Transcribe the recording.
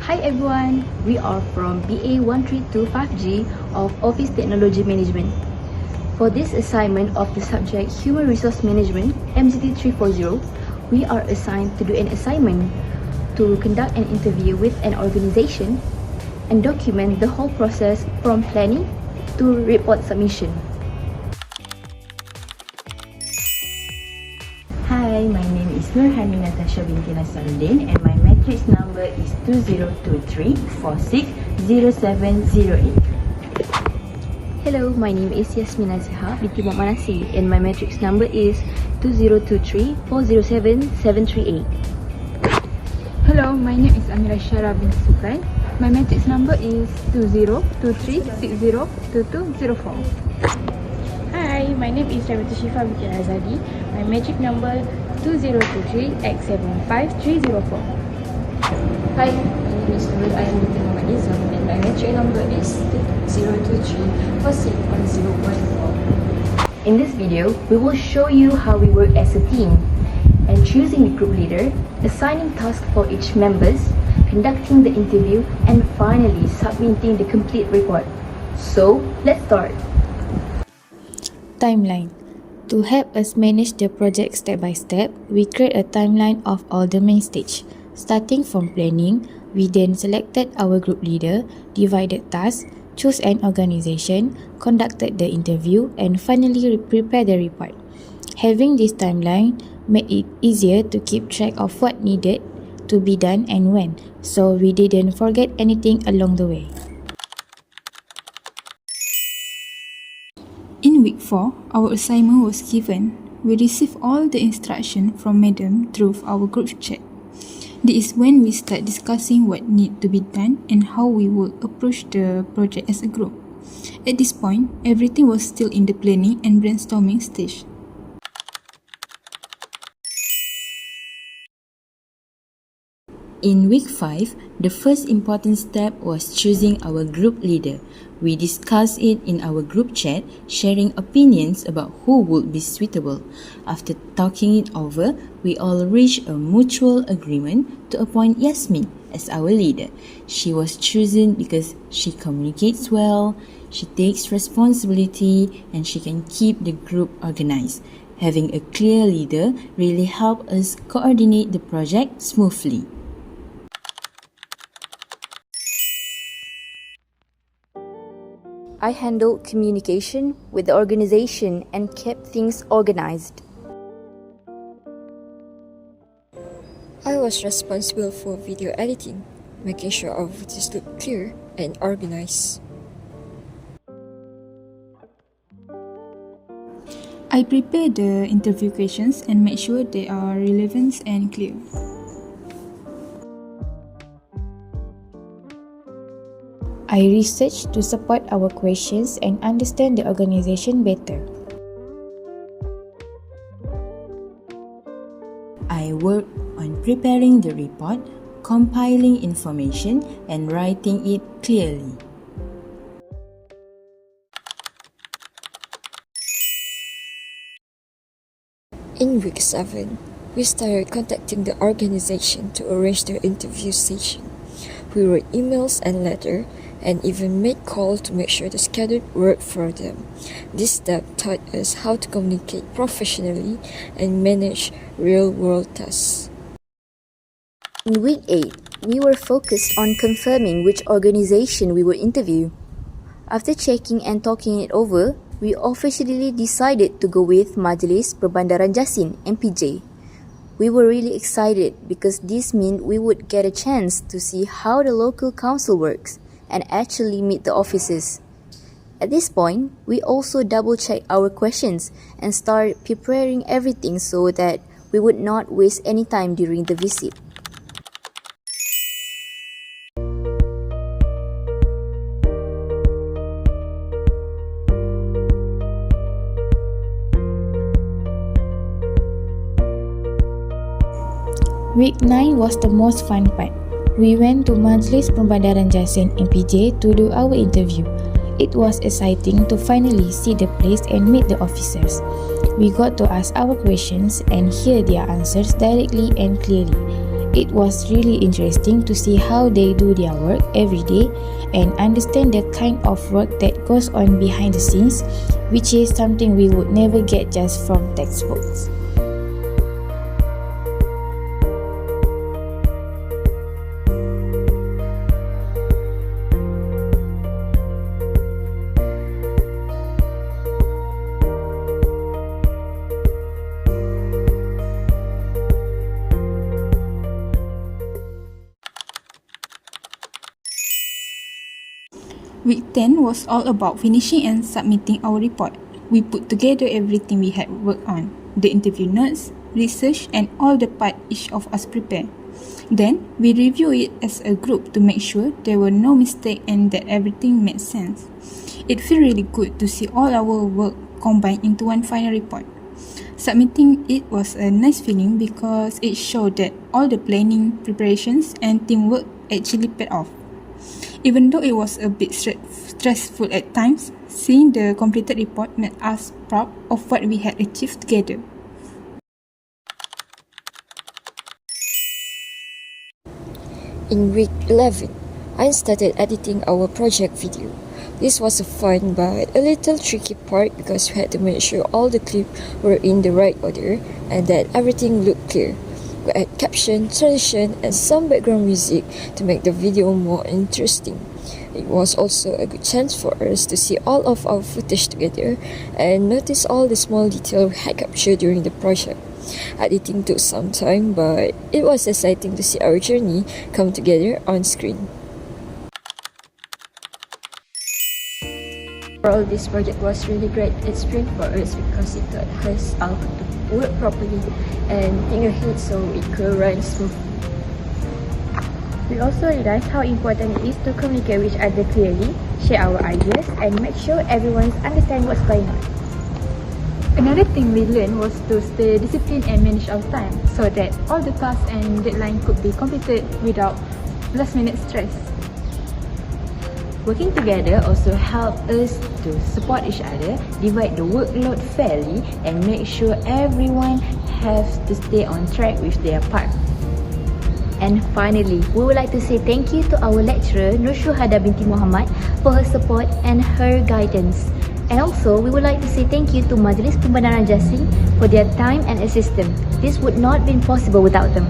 Hi everyone, we are from BA 1325G of Office Technology Management. For this assignment of the subject Human Resource Management, MGT 340, we are assigned to do an assignment to conduct an interview with an organization and document the whole process from planning to report submission. Hi, my name is HANI NATASHA Binti NASARUDIN and my matrix number is 2023460708. Hello, my name is YASMIN Binti NASIR and my matrix number is 2023407738. Hello, my name is AMIRAH Binti SUKRAN. My matrix number is 2023602204. Hi, my name is SHIFA Binti RAZALI. My matric number 2023X75304. Hi, my name is NURUL. I am Binti NIZAM and my matric number is 023461014. In this video, we will show you how we work as a team and choosing the group leader, assigning tasks for each members, conducting the interview, and finally submitting the complete report. So, let's start. Timeline. To help us manage the project step by step, we create a timeline of all the main stage. Starting from planning, we then selected our group leader, divided tasks, chose an organization, conducted the interview, and finally prepared the report. Having this timeline made it easier to keep track of what needed to be done and when, so we didn't forget anything along the way. In week 4, our assignment was given. We received all the instruction from Madam through our group chat. This is when we start discussing what need to be done and how we will approach the project as a group. At this point, everything was still in the planning and brainstorming stage. In week 5, the first important step was choosing our group leader. We discussed it in our group chat, sharing opinions about who would be suitable. After talking it over, we all reached a mutual agreement to appoint Yasmin as our leader. She was chosen because she communicates well, she takes responsibility, and she can keep the group organized. Having a clear leader really helped us coordinate the project smoothly. I handled communication with the organization and kept things organized. I was responsible for video editing, making sure our videos look clear and organized. I prepared the interview questions and made sure they are relevant and clear. I researched to support our questions and understand the organization better. I worked on preparing the report, compiling information, and writing it clearly. In week 7, we started contacting the organization to arrange their interview session. We wrote emails and letters, and even made calls to make sure the schedule worked for them. This step taught us how to communicate professionally and manage real-world tasks. In week 8, we were focused on confirming which organization we would interview. After checking and talking it over, we officially decided to go with Majlis Perbandaran Jasin, MPJ. We were really excited because this meant we would get a chance to see how the local council works and actually meet the officers. At this point, we also double-checked our questions and started preparing everything so that we would not waste any time during the visit. Week 9 was the most fun part. We went to Majlis Perbandaran Jasin MPJ to do our interview. It was exciting to finally see the place and meet the officers. We got to ask our questions and hear their answers directly and clearly. It was really interesting to see how they do their work every day and understand the kind of work that goes on behind the scenes, which is something we would never get just from textbooks. Week 10 was all about finishing and submitting our report. We put together everything we had worked on, the interview notes, research and all the part each of us prepared. Then, we review it as a group to make sure there were no mistakes and that everything made sense. It felt really good to see all our work combined into one final report. Submitting it was a nice feeling because it showed that all the planning, preparations and teamwork actually paid off. Even though it was a bit stressful at times, seeing the completed report made us proud of what we had achieved together. In week 11, I started editing our project video. This was a fun but a little tricky part because we had to make sure all the clips were in the right order and that everything looked clear. We add caption, transition and some background music to make the video more interesting. It was also a good chance for us to see all of our footage together and notice all the small details we had captured during the project. Editing took some time, but it was exciting to see our journey come together on screen. Overall, this project was really great experience for us because it taught us how to work properly and think ahead so it could run smoothly. We also realized how important it is to communicate with each other clearly, share our ideas and make sure everyone understands what's going on. Another thing we learned was to stay disciplined and manage our time so that all the tasks and deadlines could be completed without last-minute stress. Working together also helped us to support each other, divide the workload fairly and make sure everyone has to stay on track with their part. And finally, we would like to say thank you to our lecturer Syuhada Binti Muhammad for her support and her guidance. And also, we would like to say thank you to Majlis Perbandaran Jasin for their time and assistance. This would not have been possible without them.